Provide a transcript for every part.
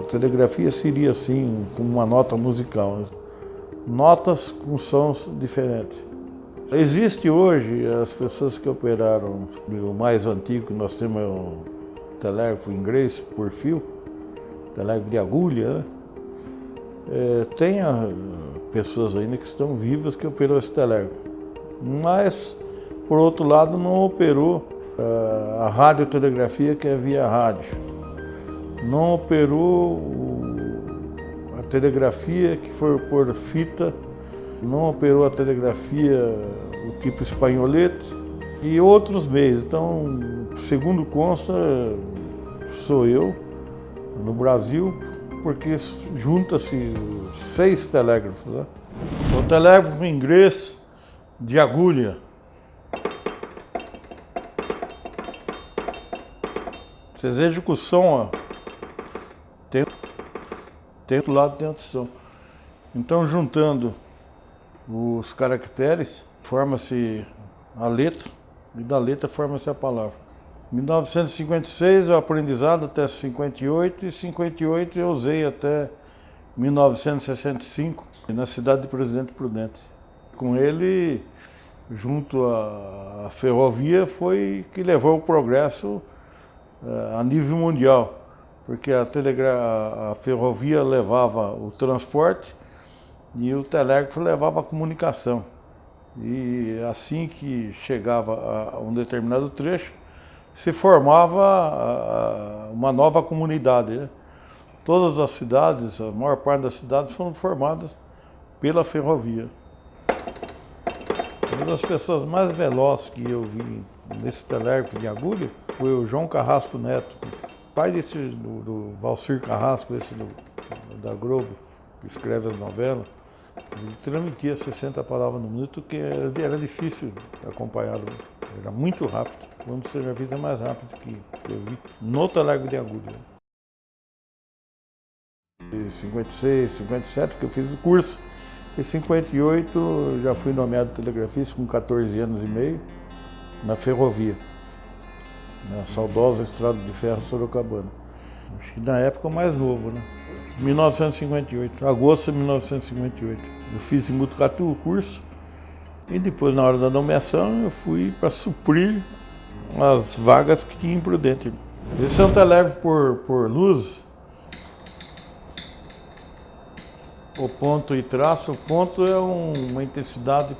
A telegrafia seria assim, como uma nota musical, né? Notas com sons diferentes. Existe hoje, as pessoas que operaram, o mais antigo que nós temos é o telégrafo inglês por fio, telégrafo de agulha, né? Tem pessoas ainda que estão vivas que operou esse telégrafo, mas, por outro lado, não operou a radiotelegrafia, que é via rádio. Não operou a telegrafia que foi por fita, não operou a telegrafia do tipo espanholete e outros meios. Então, segundo consta, sou eu, no Brasil, porque junta-se 6 telégrafos, né? O telégrafo inglês de agulha. Vocês vejam que o som, ó, tem do lado dentro do som. Então, juntando os caracteres, forma-se a letra, e da letra forma-se a palavra. Em 1956 eu aprendizado até 58, e 58 eu usei até 1965, na cidade de Presidente Prudente. Com ele, junto à ferrovia, foi que levou o progresso a nível mundial, porque a ferrovia levava o transporte e o telégrafo levava a comunicação. E assim que chegava a um determinado trecho, se formava uma nova comunidade, né? Todas as cidades, a maior parte das cidades foram formadas pela ferrovia. Uma das pessoas mais velozes que eu vi nesse telégrafo de agulha foi o João Carrasco Neto, pai do Valcir Carrasco, esse da Globo, que escreve as novelas. Ele transmitia 60 palavras no minuto, que era difícil acompanhar, era muito rápido. Um dos telegrafistas mais rápido que eu vi no telégrafo de agulha. Em 56, 57 que eu fiz o curso, em 58 já fui nomeado telegrafista com 14 anos e meio na ferrovia, na saudosa Estrada de Ferro Sorocabana. Acho que na época mais novo, né? 1958, agosto de 1958. Eu fiz em Butucatu o curso e depois, na hora da nomeação, eu fui para suprir as vagas que tinha em Prudente. Esse é um telégrafo por luz. O ponto e traço, o ponto é uma intensidade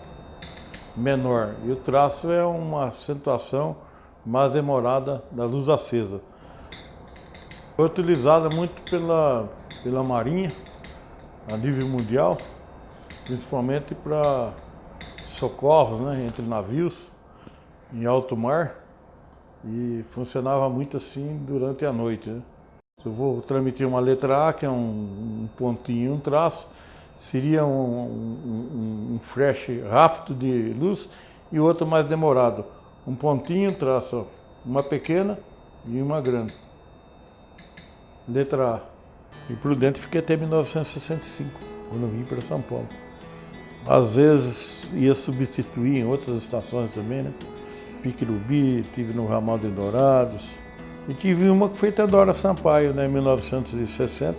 menor e o traço é uma acentuação mais demorada da luz acesa. Foi utilizada muito pela Marinha a nível mundial, principalmente para socorros, né, entre navios em alto mar, e funcionava muito assim durante a noite, né? Se eu vou transmitir uma letra A, que é um pontinho e um traço, seria um flash rápido de luz e outro mais demorado. Um pontinho, traço, uma pequena e uma grande. Letra A. E Prudente fiquei até 1965, quando eu vim para São Paulo. Às vezes ia substituir em outras estações também, né? Piquirubi, tive no ramal de Dourados. E tive uma que foi Teodora Sampaio, né, em 1960,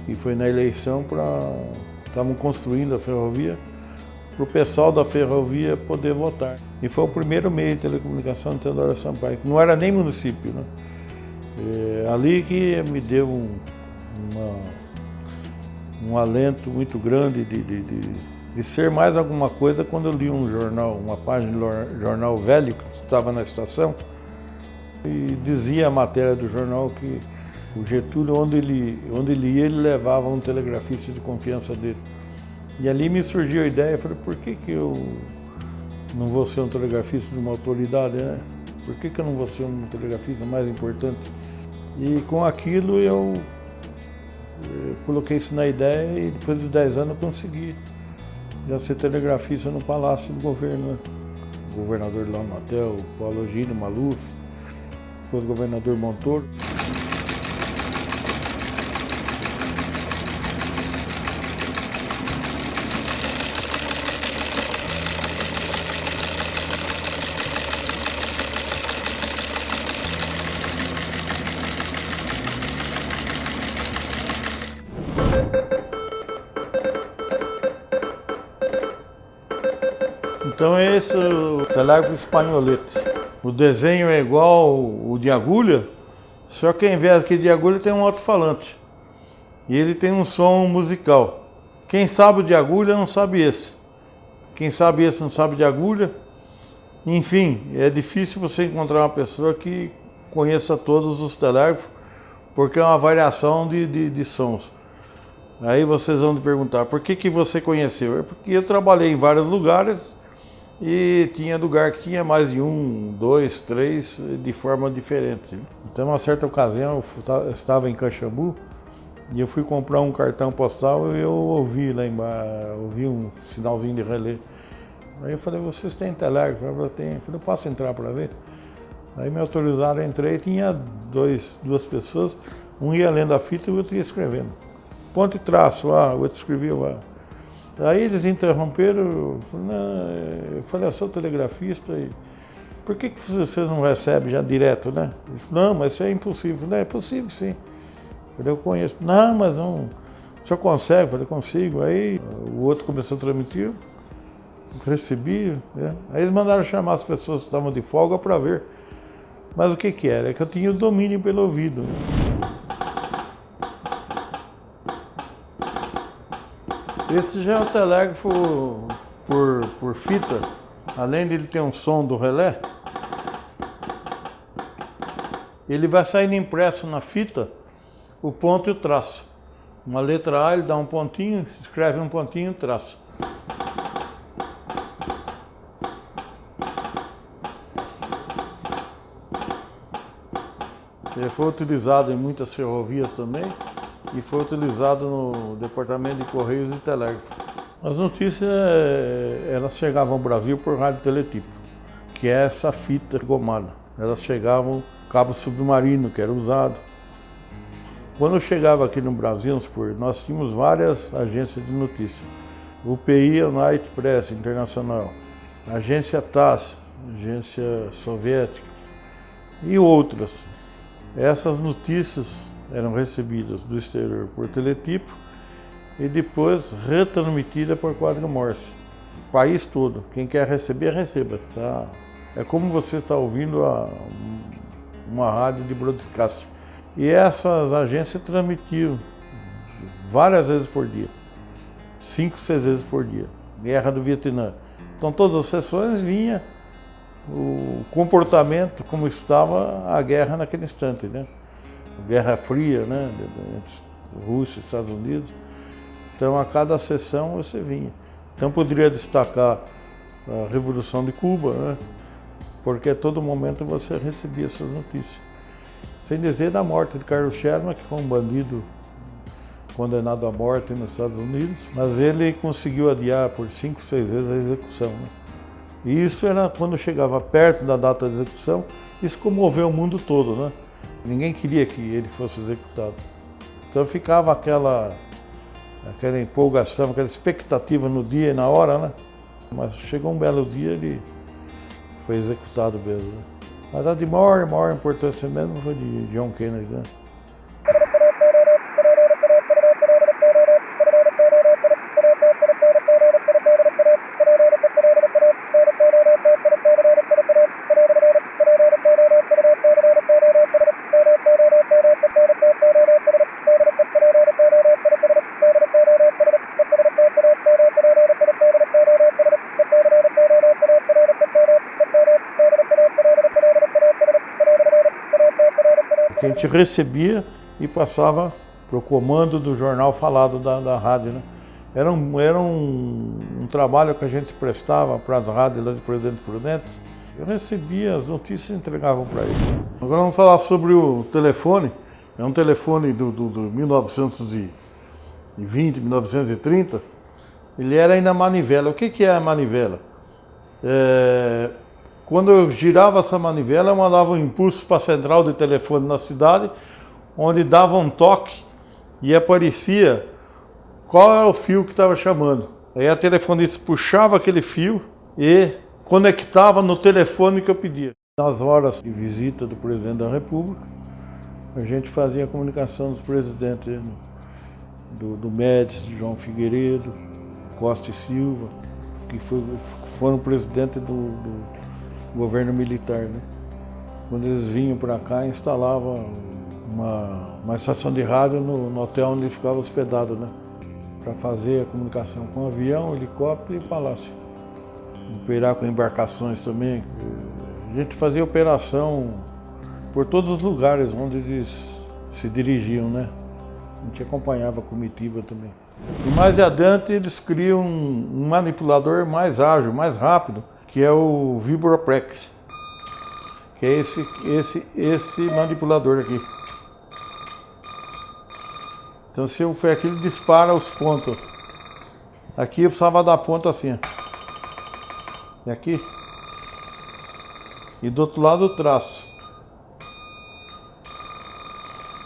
e foi na eleição estavam construindo a ferrovia, para o pessoal da ferrovia poder votar. E foi o primeiro meio de telecomunicação de Teodora Sampaio, que não era nem município, né? Ali que me deu um alento muito grande de ser mais alguma coisa quando eu li um jornal, uma página de jornal velho que estava na estação, e dizia a matéria do jornal que o Getúlio, onde ele ia, ele levava um telegrafista de confiança dele. E ali me surgiu a ideia, eu falei, por que eu não vou ser um telegrafista de uma autoridade, né? Por que eu não vou ser um telegrafista mais importante? E com aquilo eu coloquei isso na ideia e depois de 10 anos eu consegui já ser telegrafista no Palácio do Governo, né? O governador lá no hotel, o Paulo Egídio Maluf, depois o governador Montoro. Então esse é o telégrafo espanholete. O desenho é igual o de agulha, só que ao invés aqui de agulha tem um alto-falante. E ele tem um som musical. Quem sabe o de agulha não sabe esse. Quem sabe esse não sabe de agulha. Enfim, é difícil você encontrar uma pessoa que conheça todos os telégrafos, porque é uma variação de sons. Aí vocês vão me perguntar, por que você conheceu? É porque eu trabalhei em vários lugares e tinha lugar que tinha mais de 1, 2, 3 de forma diferente. Então, uma certa ocasião, eu estava em Caxambu e eu fui comprar um cartão postal e eu ouvi lá embaixo, ouvi um sinalzinho de relé. Aí eu falei, vocês têm telégrafo? Eu falei, eu posso entrar para ver? Aí me autorizaram, eu entrei, tinha duas pessoas, um ia lendo a fita e o outro ia escrevendo. Ponto e traço, o outro escrevia lá. Aí eles interromperam, eu falei, eu sou telegrafista, e por que vocês não recebem já direto, né? Ele falou, não, mas isso é impossível. Não, é possível sim. Eu falei, eu conheço. Não, mas não, o senhor consegue? Eu falei, consigo. Aí o outro começou a transmitir, recebi, né? Aí eles mandaram chamar as pessoas que estavam de folga para ver. Mas o que era? É que eu tinha o domínio pelo ouvido. Esse já é o telégrafo por fita, além de ele ter um som do relé, ele vai saindo impresso na fita o ponto e o traço. Uma letra A, ele dá um pontinho, escreve um pontinho e traço. Ele foi utilizado em muitas ferrovias também. E foi utilizado no Departamento de Correios e Telégrafo. As notícias, elas chegavam ao Brasil por rádio teletipo, que é essa fita gomada. Elas chegavam cabo submarino, que era usado. Quando eu chegava aqui no Brasil, nós tínhamos várias agências de notícia. O UPI, United Press Internacional, a agência TASS, agência soviética e outras. Essas notícias eram recebidas do exterior por teletipo e depois retransmitidas por código Morse. O país todo. Quem quer receber, receba. Tá? É como você está ouvindo uma rádio de broadcast. E essas agências transmitiam várias vezes por dia. 5, 6 vezes por dia. Guerra do Vietnã. Então todas as sessões vinha o comportamento, como estava a guerra naquele instante, né? Guerra Fria, né, entre Rússia e Estados Unidos. Então, a cada sessão você vinha. Então, poderia destacar a Revolução de Cuba, né, porque a todo momento você recebia essas notícias. Sem dizer da morte de Carlos Sherman, que foi um bandido condenado à morte nos Estados Unidos, mas ele conseguiu adiar por 5, 6 vezes a execução, né? E isso era quando chegava perto da data de execução, isso comoveu o mundo todo, né? Ninguém queria que ele fosse executado. Então ficava aquela empolgação, aquela expectativa no dia e na hora, né? Mas chegou um belo dia, ele foi executado mesmo, né? Mas a de maior importância mesmo foi de John Kennedy, né? Que a gente recebia e passava para o comando do jornal falado da rádio, né? Era um trabalho que a gente prestava para as rádios lá de Presidente Prudente. Eu recebia as notícias e entregavam para eles. Agora vamos falar sobre o telefone. É um telefone do 1920, 1930. Ele era ainda manivela. O que é a manivela? Quando eu girava essa manivela, eu mandava um impulso para a central de telefone na cidade, onde dava um toque e aparecia qual era o fio que estava chamando. Aí a telefonista puxava aquele fio e conectava no telefone que eu pedia. Nas horas de visita do presidente da República, a gente fazia a comunicação dos presidentes, do Médici, de João Figueiredo, Costa e Silva, que foram presidente do governo militar, né? Quando eles vinham para cá, instalavam uma estação de rádio no hotel onde ele ficava hospedado, né? Para fazer a comunicação com avião, helicóptero e palácio. Operar com embarcações também. A gente fazia operação por todos os lugares onde eles se dirigiam, né? A gente acompanhava a comitiva também. E mais adiante eles criam um manipulador mais ágil, mais rápido, que é o Vibroprex, que é esse manipulador aqui. Então se eu for aqui, ele dispara os pontos. Aqui eu precisava dar ponto assim, ó. E aqui. E do outro lado o traço.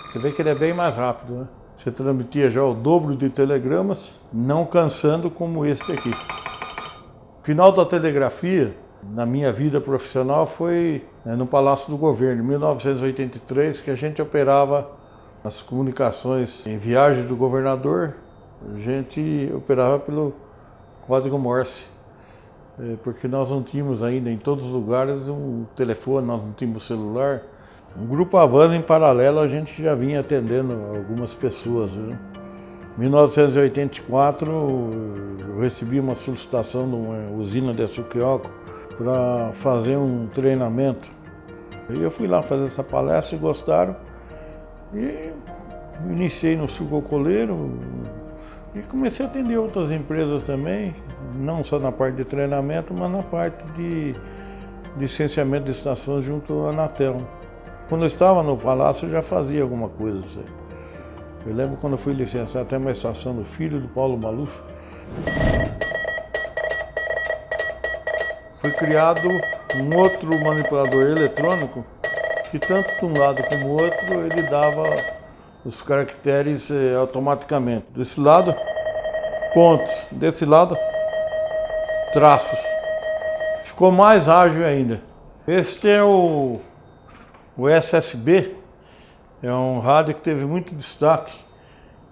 Você vê que ele é bem mais rápido, né? Você transmitia já o dobro de telegramas, não cansando como este aqui. O final da telegrafia, na minha vida profissional, foi no Palácio do Governo, em 1983, que a gente operava as comunicações em viagem do governador, a gente operava pelo código Morse, porque nós não tínhamos ainda em todos os lugares um telefone, nós não tínhamos celular. Um grupo Havana, em paralelo, a gente já vinha atendendo algumas pessoas, né? Em 1984, eu recebi uma solicitação de uma usina de açúcar para fazer um treinamento. E eu fui lá fazer essa palestra e gostaram. E iniciei no sucocoleiro e comecei a atender outras empresas também, não só na parte de treinamento, mas na parte de licenciamento de estações junto à Anatel. Quando eu estava no Palácio, eu já fazia alguma coisa disso aí. Eu lembro quando eu fui licenciar até uma estação do filho do Paulo Maluf. Foi criado um outro manipulador eletrônico que tanto de um lado como do outro ele dava os caracteres automaticamente. Desse lado, pontos. Desse lado, traços. Ficou mais ágil ainda. Este é o SSB, é um rádio que teve muito destaque,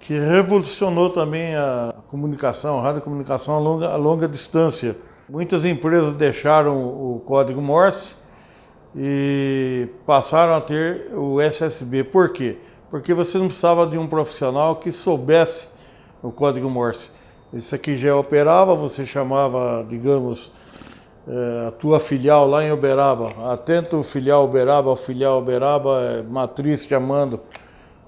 que revolucionou também a comunicação, a radiocomunicação a longa distância. Muitas empresas deixaram o código Morse e passaram a ter o SSB. Por quê? Porque você não precisava de um profissional que soubesse o código Morse. Esse aqui já operava, você chamava, digamos, a tua filial lá em Uberaba, atento filial Uberaba, o filial Uberaba, matriz chamando.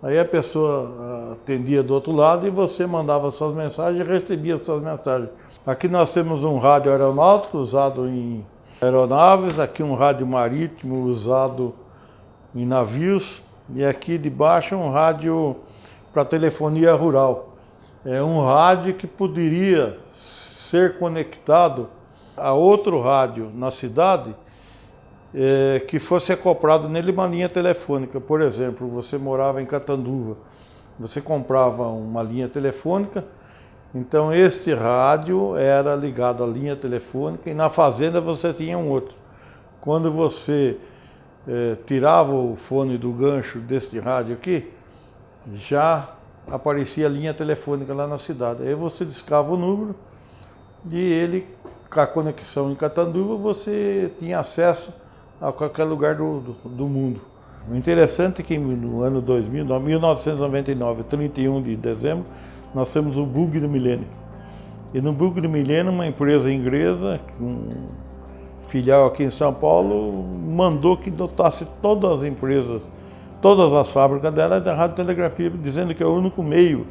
Aí a pessoa atendia do outro lado e você mandava suas mensagens e recebia suas mensagens. Aqui nós temos um rádio aeronáutico usado em aeronaves, aqui um rádio marítimo usado em navios e aqui debaixo um rádio para telefonia rural. É um rádio que poderia ser conectado a outro rádio na cidade que fosse acoplado nele uma linha telefônica. Por exemplo, você morava em Catanduva, você comprava uma linha telefônica, então este rádio era ligado à linha telefônica e na fazenda você tinha um outro. Quando você tirava o fone do gancho deste rádio aqui, já aparecia a linha telefônica lá na cidade. Aí você discava o número e ele, com a conexão em Catanduva, você tinha acesso a qualquer lugar do mundo. O interessante é que no ano 2000, 1999, 31 de dezembro, nós temos o bug do milênio. E no bug do milênio, uma empresa inglesa, um filial aqui em São Paulo, mandou que dotasse todas as empresas, todas as fábricas dela de radiotelegrafia, dizendo que é o único meio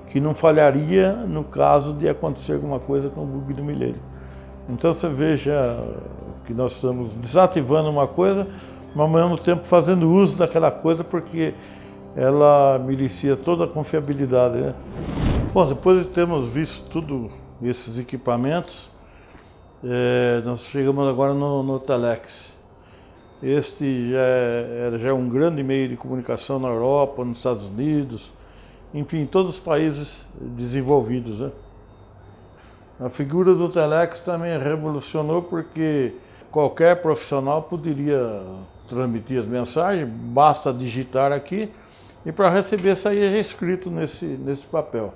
que não falharia no caso de acontecer alguma coisa com o bug do milênio. Então você veja que nós estamos desativando uma coisa, mas ao mesmo tempo fazendo uso daquela coisa porque ela milicia toda a confiabilidade, né? Bom, depois de termos visto tudo esses equipamentos, nós chegamos agora no Telex. Este já é um grande meio de comunicação na Europa, nos Estados Unidos, enfim, todos os países desenvolvidos, né? A figura do Telex também revolucionou porque qualquer profissional poderia transmitir as mensagens, basta digitar aqui e para receber saía escrito nesse papel.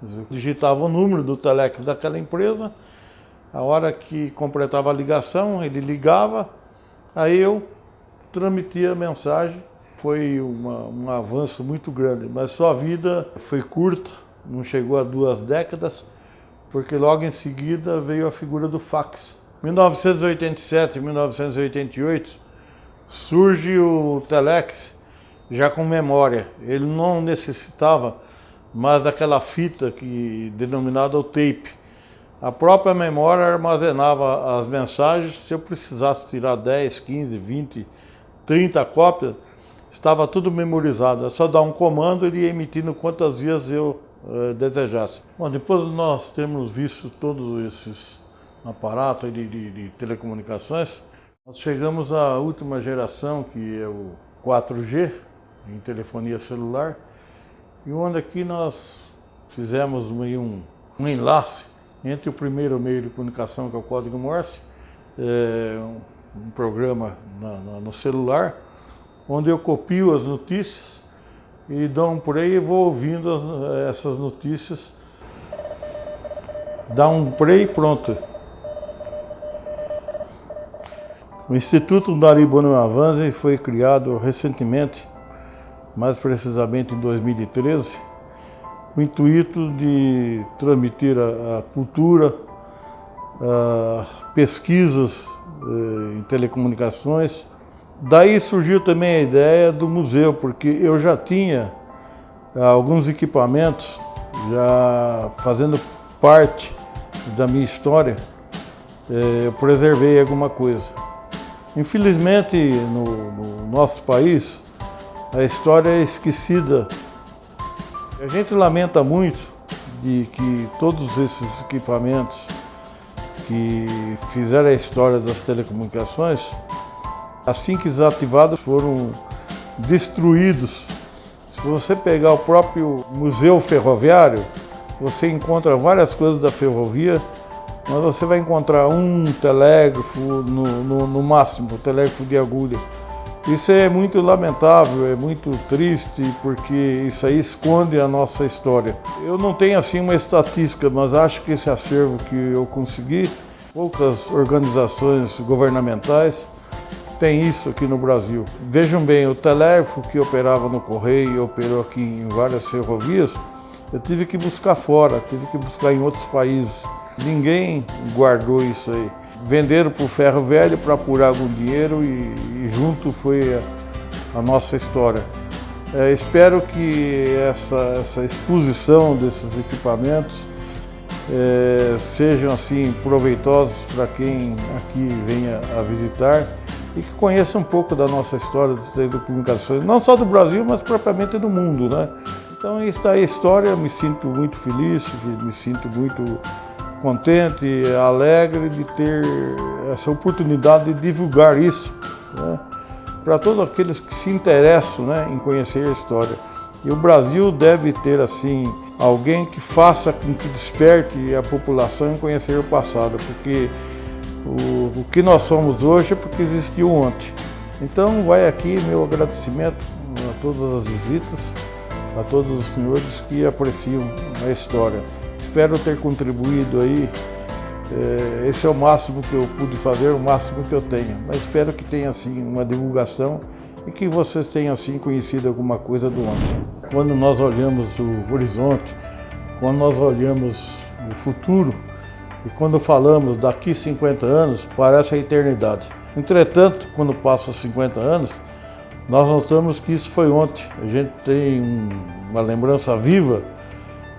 Eu digitava o número do Telex daquela empresa A hora que completava a ligação, ele ligava, aí eu transmitia a mensagem. Foi um avanço muito grande, mas sua vida foi curta, não chegou a 2 décadas, porque logo em seguida veio a figura do fax. Em 1987 e 1988 surge o telex, já com memória. Ele não necessitava mais daquela fita denominada o tape. A própria memória armazenava as mensagens. Se eu precisasse tirar 10, 15, 20, 30 cópias, estava tudo memorizado. É só dar um comando, ele ia emitindo quantas vezes eu desejasse. Bom, depois de nós termos visto todos esses aparatos de telecomunicações, nós chegamos à última geração, que é o 4G, em telefonia celular, e onde aqui nós fizemos um enlace entre o primeiro meio de comunicação, que é o código Morse, um programa no celular, onde eu copio as notícias e dou um play e vou ouvindo essas notícias. Dá um play e pronto. O Instituto Dari Bonavanzi foi criado recentemente, mais precisamente em 2013, com o intuito de transmitir a cultura, pesquisas em telecomunicações. Daí surgiu também a ideia do museu, porque eu já tinha alguns equipamentos já fazendo parte da minha história, eu preservei alguma coisa. Infelizmente, no nosso país, a história é esquecida. A gente lamenta muito de que todos esses equipamentos que fizeram a história das telecomunicações, assim que desativados, foram destruídos. Se você pegar o próprio Museu Ferroviário, você encontra várias coisas da ferrovia, mas você vai encontrar um telégrafo, no máximo, telégrafo de agulha. Isso é muito lamentável, é muito triste, porque isso aí esconde a nossa história. Eu não tenho assim uma estatística, mas acho que esse acervo que eu consegui, poucas organizações governamentais têm isso aqui no Brasil. Vejam bem, o telégrafo que operava no Correio e operou aqui em várias ferrovias, eu tive que buscar fora, tive que buscar em outros países. Ninguém guardou isso aí. Venderam para o ferro velho para apurar algum dinheiro e junto foi a nossa história. Espero que essa exposição desses equipamentos sejam assim proveitosos para quem aqui venha a visitar e que conheça um pouco da nossa história das telecomunicações, não só do Brasil, mas propriamente do mundo, né? Então, está aí a história, eu me sinto muito feliz, me sinto muito contente, alegre de ter essa oportunidade de divulgar isso, né, para todos aqueles que se interessam, né, em conhecer a história. E o Brasil deve ter assim alguém que faça com que desperte a população em conhecer o passado, porque o que nós somos hoje é porque existiu ontem. Então vai aqui meu agradecimento a todas as visitas, a todos os senhores que apreciam a história. Espero ter contribuído aí, esse é o máximo que eu pude fazer, o máximo que eu tenho. Mas espero que tenha assim uma divulgação e que vocês tenham assim conhecido alguma coisa do ontem. Quando nós olhamos o horizonte, quando nós olhamos o futuro e quando falamos daqui 50 anos, parece a eternidade. Entretanto, quando passa 50 anos, nós notamos que isso foi ontem. A gente tem uma lembrança viva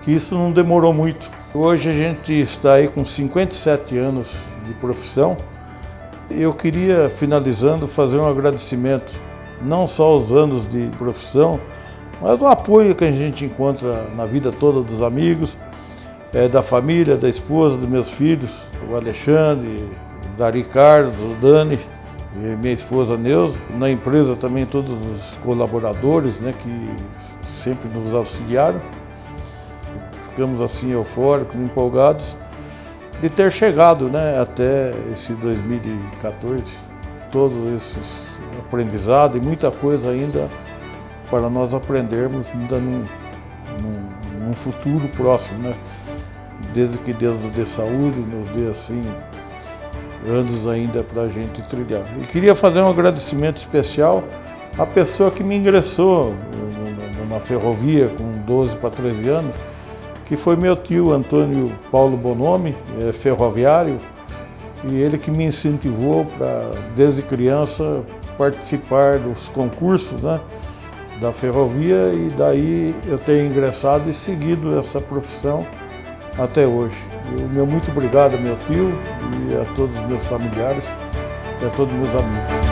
que isso não demorou muito. Hoje a gente está aí com 57 anos de profissão. Eu queria, finalizando, fazer um agradecimento, não só aos anos de profissão, mas o apoio que a gente encontra na vida toda dos amigos, da família, da esposa, dos meus filhos, o Alexandre, o Dari Carlos, o Dani, e minha esposa Neuza. Na empresa também todos os colaboradores, né, que sempre nos auxiliaram. Ficamos assim eufóricos, empolgados de ter chegado, né, até esse 2014, todos esses aprendizados e muita coisa ainda para nós aprendermos ainda num futuro próximo, né? Desde que Deus nos dê saúde, nos dê assim anos ainda para a gente trilhar. E queria fazer um agradecimento especial à pessoa que me ingressou na ferrovia com 12 para 13 anos, que foi meu tio Antônio Paulo Bonomi, ferroviário, e ele que me incentivou para, desde criança, participar dos concursos, né, da ferrovia, e daí eu tenho ingressado e seguido essa profissão até hoje. O meu muito obrigado ao meu tio e a todos os meus familiares e a todos os meus amigos.